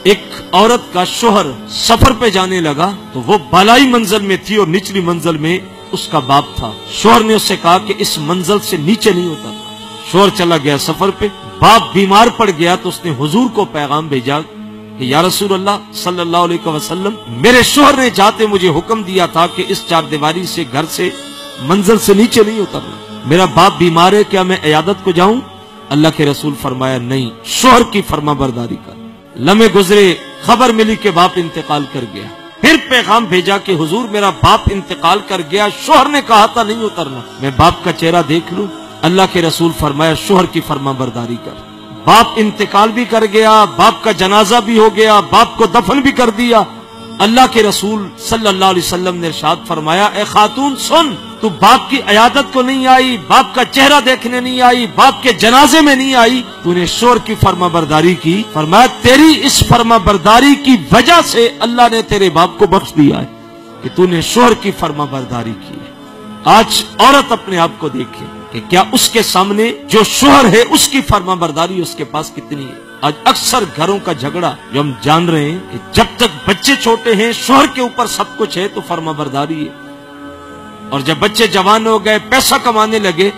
ایک عورت کا شوہر سفر پہ جانے لگا تو وہ بالائی منزل میں تھی اور نچلی منزل میں اس کا باپ تھا. شوہر نے اس سے کہا کہ اس منزل سے نیچے نہیں اترنا. شوہر چلا گیا سفر پہ. باپ بیمار پڑ گیا تو اس نے حضور کو پیغام بھیجا کہ یا رسول اللہ صلی اللہ علیہ وسلم، میرے شوہر نے جاتے مجھے حکم دیا تھا کہ اس چار دیواری سے، گھر سے، منزل سے نیچے نہیں اترنا. میرا باپ بیمار ہے، کیا میں عیادت کو جاؤں؟ اللہ کے رسول فرمایا نہیں، شوہر کی فرما برداری کر. لمحے گزرے، خبر ملی کہ باپ انتقال کر گیا. پھر پیغام بھیجا کہ حضور میرا باپ انتقال کر گیا، شوہر نے کہا تھا نہیں اترنا، میں باپ کا چہرہ دیکھ لوں؟ اللہ کے رسول فرمایا شوہر کی فرما برداری کر. باپ انتقال بھی کر گیا، باپ کا جنازہ بھی ہو گیا، باپ کو دفن بھی کر دیا. اللہ کے رسول صلی اللہ علیہ وسلم نے ارشاد فرمایا اے خاتون سن، تو باپ کی عیادت کو نہیں آئی، باپ کا چہرہ دیکھنے نہیں آئی، باپ کے جنازے میں نہیں آئی، تو نے شوہر کی فرما برداری کی. فرمایا تیری اس فرما برداری کی وجہ سے اللہ نے تیرے باپ کو بخش دیا ہے کہ تو نے شوہر کی فرما برداری کی ہے. آج عورت اپنے آپ کو دیکھے کہ کیا اس کے سامنے جو شوہر ہے اس کی فرما برداری اس کے پاس کتنی ہے. آج اکثر گھروں کا جھگڑا جو ہم جان رہے ہیں کہ جب تک بچے چھوٹے ہیں شوہر کے اوپر سب کچھ ہے تو فرما برداری ہے، اور جب بچے جوان ہو گئے، پیسہ کمانے لگے،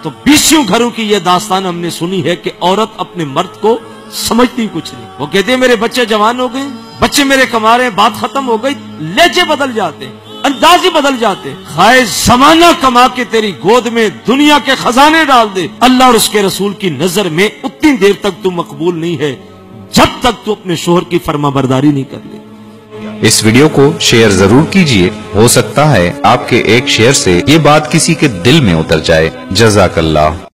تو بیسیوں گھروں کی یہ داستان ہم نے سنی ہے کہ عورت اپنے مرد کو سمجھتی کچھ نہیں. وہ کہتے ہیں میرے بچے جوان ہو گئے، بچے میرے کما رہے ہیں، بات ختم ہو گئی. لہجے بدل جاتے ہیں، انداز ہی بدل جاتے. خواہ زمانہ کما کے تیری گود میں دنیا کے خزانے ڈال دے، اللہ اور اس کے رسول کی نظر میں اتنی دیر تک تو مقبول نہیں ہے جب تک تو اپنے شوہر کی فرما برداری نہیں کر لے. اس ویڈیو کو شیئر ضرور کیجئے، ہو سکتا ہے آپ کے ایک شیئر سے یہ بات کسی کے دل میں اتر جائے. جزاک اللہ.